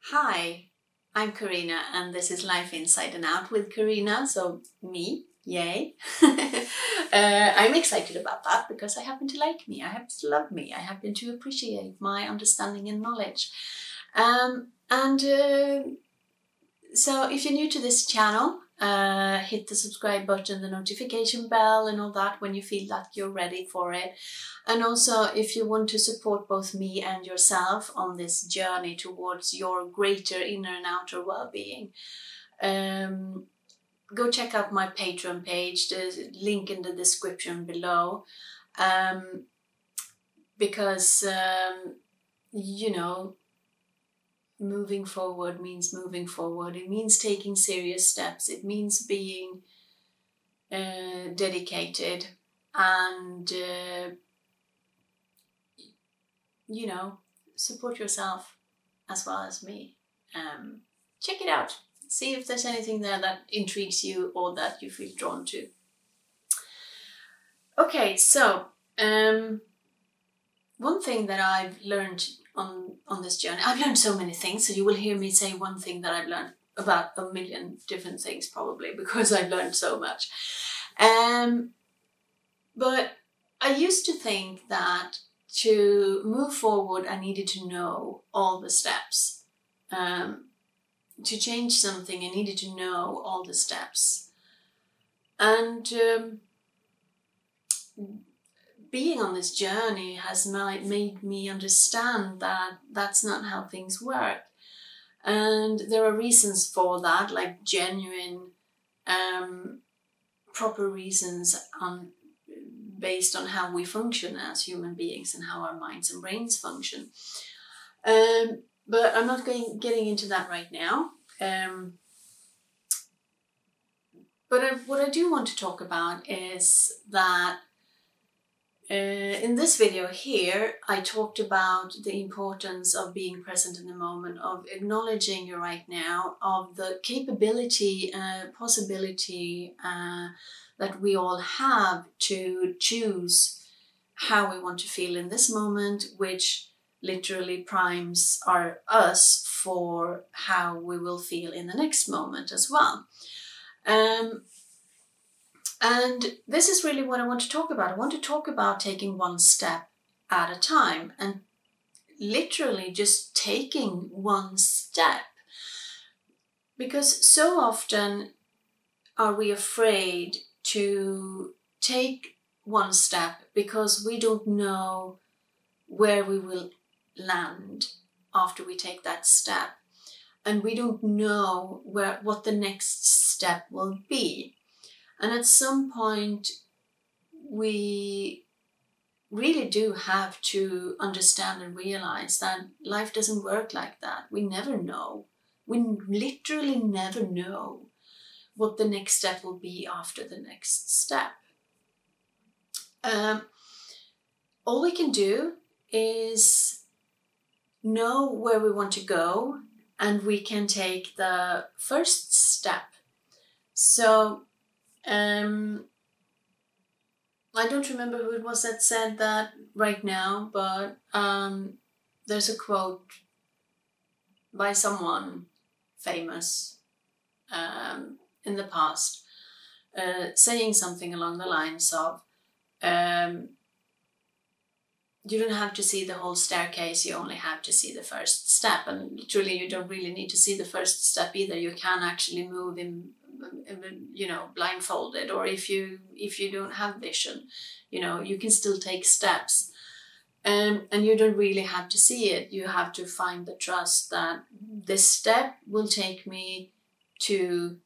Hi, I'm Carina and this is Life Inside and Out with Carina, so me, yay. I'm excited about that because I happen to like me, I happen to love me, I happen to appreciate my understanding and knowledge. So if you're new to this channel, hit the subscribe button, the notification bell and all that when you feel like you're ready for it. And also if you want to support both me and yourself on this journey towards your greater inner and outer well-being, go check out my Patreon page, there's a link in the description below, because you know, moving forward means moving forward. It means taking serious steps. It means being dedicated and, you know, support yourself as well as me. Check it out. See if there's anything there that intrigues you or that you feel drawn to. Okay, so one thing that I've learned on this journey, I've learned so many things, so you will hear me say one thing that I've learned about a million different things probably, because I've learned so much. But I used to think that to move forward I needed to know all the steps. To change something I needed to know all the steps. And being on this journey has made me understand that that's not how things work. And there are reasons for that, like genuine, proper reasons based on how we function as human beings and how our minds and brains function. But I'm not getting into that right now. But what I do want to talk about is that in this video here, I talked about the importance of being present in the moment, of acknowledging you right now, of the capability, possibility that we all have to choose how we want to feel in this moment, which literally primes us for how we will feel in the next moment as well. And this is really what I want to talk about. I want to talk about taking one step at a time and literally just taking one step. Because so often are we afraid to take one step because we don't know where we will land after we take that step. And we don't know what the next step will be. And at some point, we really do have to understand and realize that life doesn't work like that. We never know. We literally never know what the next step will be after the next step. All we can do is know where we want to go, and we can take the first step. So, I don't remember who it was that said that right now, but there's a quote by someone famous in the past saying something along the lines of, you don't have to see the whole staircase, you only have to see the first step. And literally you don't really need to see the first step either. You can actually move in, you know, blindfolded, or if you don't have vision, you know, you can still take steps, and you don't really have to see it. You have to find the trust that this step will take me to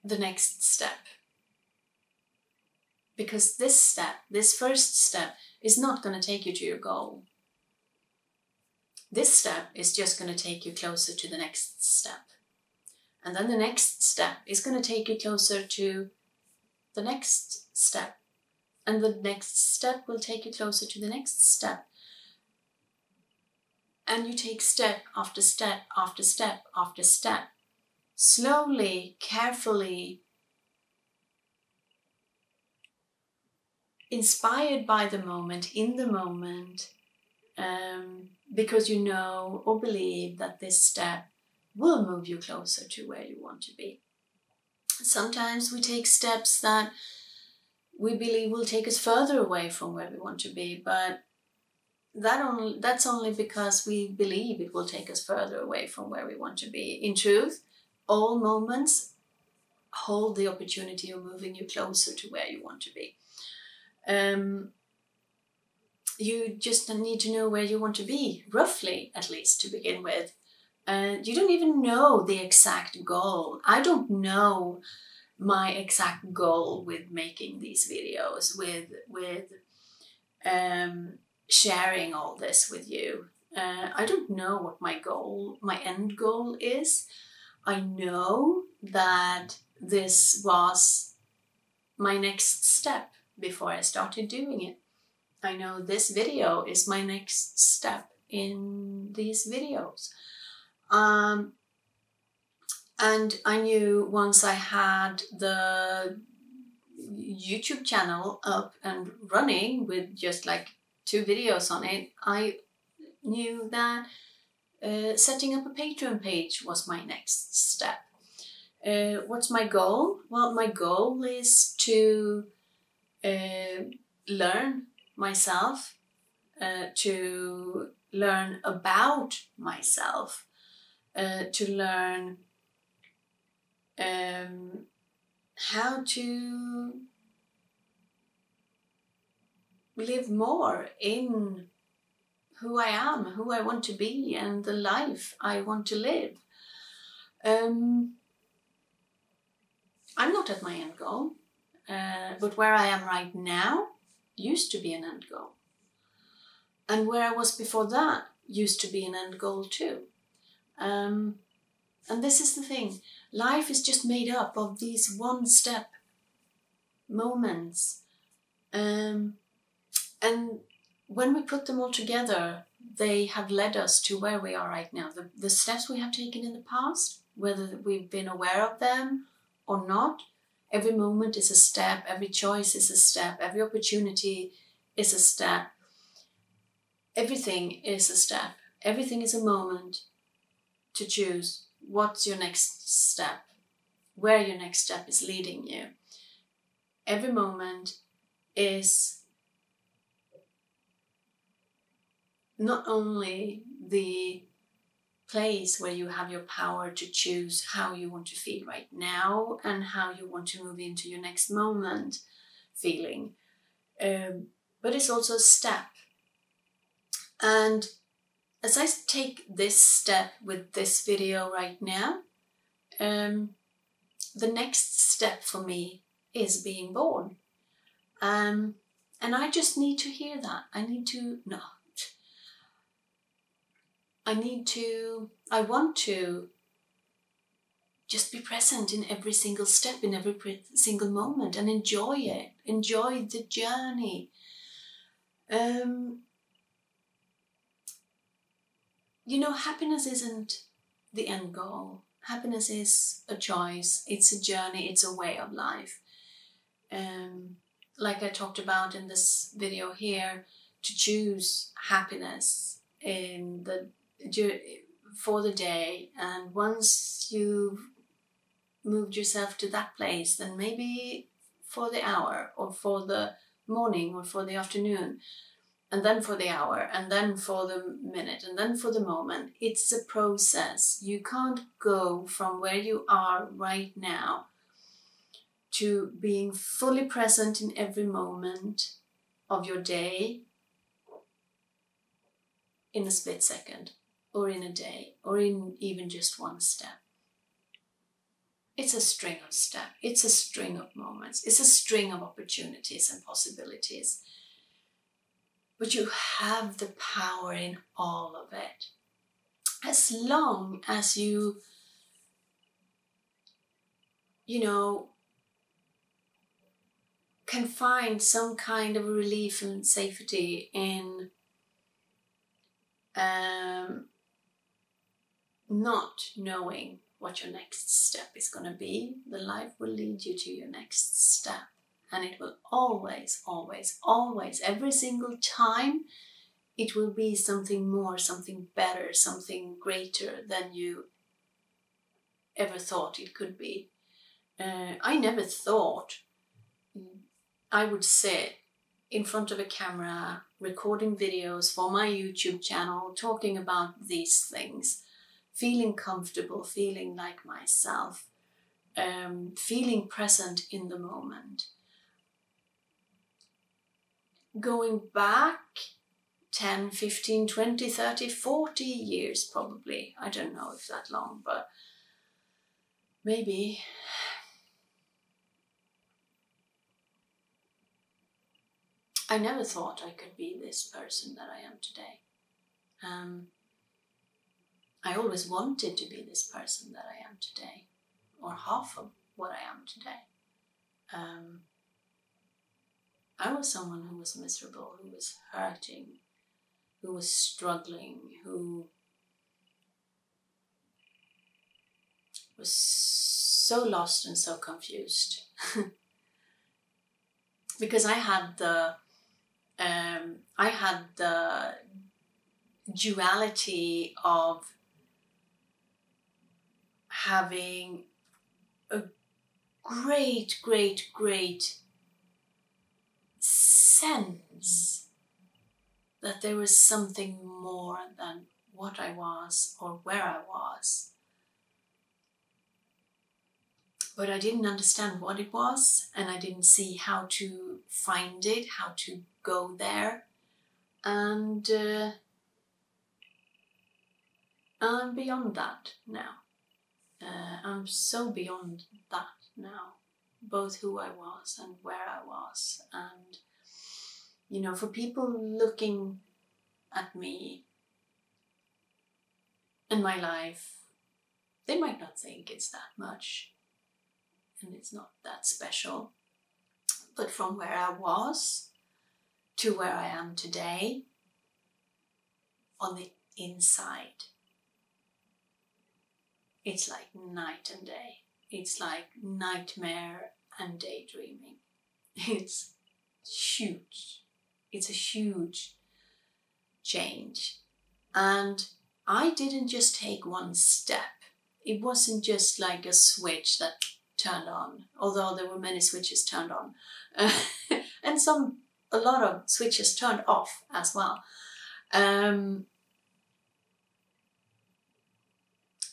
the next step, because this first step is not going to take you to your goal. This step is just going to take you closer to the next step. And then the next step is going to take you closer to the next step. And the next step will take you closer to the next step. And you take step after step after step after step. Slowly, carefully, inspired by the moment, in the moment, because you know or believe that this step will move you closer to where you want to be. Sometimes we take steps that we believe will take us further away from where we want to be, but that's only because we believe it will take us further away from where we want to be. In truth, all moments hold the opportunity of moving you closer to where you want to be. You just need to know where you want to be, roughly at least to begin with. You don't even know the exact goal. I don't know my exact goal with making these videos, with sharing all this with you. I don't know what my end goal is. I know that this was my next step before I started doing it. I know this video is my next step in these videos. And I knew once I had the YouTube channel up and running with just like 2 videos on it, I knew that setting up a Patreon page was my next step. What's my goal? Well, my goal is to learn myself, to learn about myself, to learn how to live more in who I am, who I want to be, and the life I want to live. I'm not at my end goal, but where I am right now used to be an end goal. And where I was before that used to be an end goal too. And this is the thing, life is just made up of these one-step moments. And when we put them all together, they have led us to where we are right now. The steps we have taken in the past, whether we've been aware of them or not, every moment is a step, every choice is a step, every opportunity is a step. Everything is a step. Everything is a moment to choose what's your next step, where your next step is leading you. Every moment is not only the place where you have your power to choose how you want to feel right now and how you want to move into your next moment feeling, but it's also a step. And as I take this step with this video right now, the next step for me is being born. And I just need to hear that. I want to just be present in every single step, in every single moment, and enjoy it. Enjoy the journey. You know, happiness isn't the end goal. Happiness is a choice, it's a journey, it's a way of life. Like I talked about in this video here, to choose happiness for the day, and once you've moved yourself to that place, then maybe for the hour, or for the morning, or for the afternoon, and then for the hour, and then for the minute, and then for the moment. It's a process. You can't go from where you are right now to being fully present in every moment of your day in a split second, or in a day, or in even just one step. It's a string of steps. It's a string of moments. It's a string of opportunities and possibilities. But you have the power in all of it. As long as you can find some kind of relief and safety in not knowing what your next step is going to be, the life will lead you to your next step. And it will always, always, always, every single time, it will be something more, something better, something greater than you ever thought it could be. I never thought I would sit in front of a camera, recording videos for my YouTube channel, talking about these things, feeling comfortable, feeling like myself, feeling present in the moment. Going back 10, 15, 20, 30, 40 years probably. I don't know if that long, but maybe. I never thought I could be this person that I am today. I always wanted to be this person that I am today, or half of what I am today. I was someone who was miserable, who was hurting, who was struggling, who was so lost and so confused. Because I had the duality of having a great sense that there was something more than what I was or where I was. But I didn't understand what it was, and I didn't see how to find it, how to go there. And I'm beyond that now. I'm so beyond that now, both who I was and where I was. And, you know, for people looking at me and my life, they might not think it's that much and it's not that special. But from where I was to where I am today, on the inside, it's like night and day. It's like nightmare and daydreaming. It's huge. It's a huge change. And I didn't just take one step. It wasn't just like a switch that turned on, although there were many switches turned on. And a lot of switches turned off as well.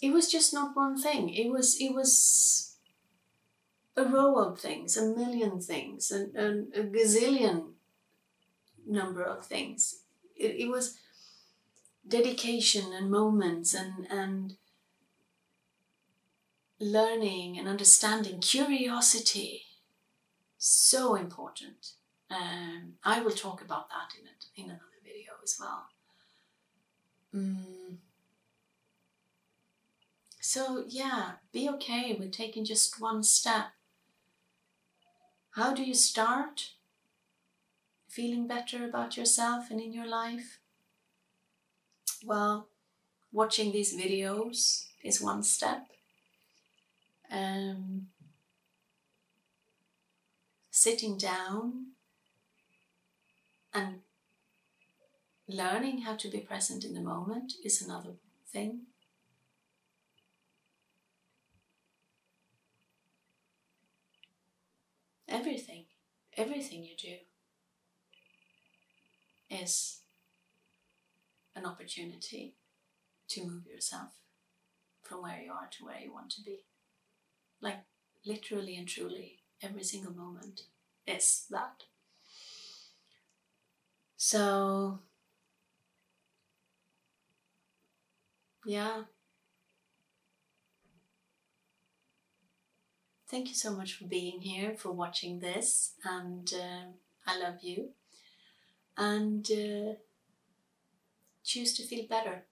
It was just not one thing. It was a row of things, a million things, and a gazillion number of things. It was dedication and moments and learning and understanding, curiosity. So important. I will talk about that in another video as well. So yeah, be okay with taking just one step. How do you start feeling better about yourself and in your life? Well, watching these videos is one step. Sitting down and learning how to be present in the moment is another thing. Everything you do is an opportunity to move yourself from where you are to where you want to be. Like literally and truly, every single moment is that. So, yeah. Thank you so much for being here, for watching this, and I love you. And choose to feel better.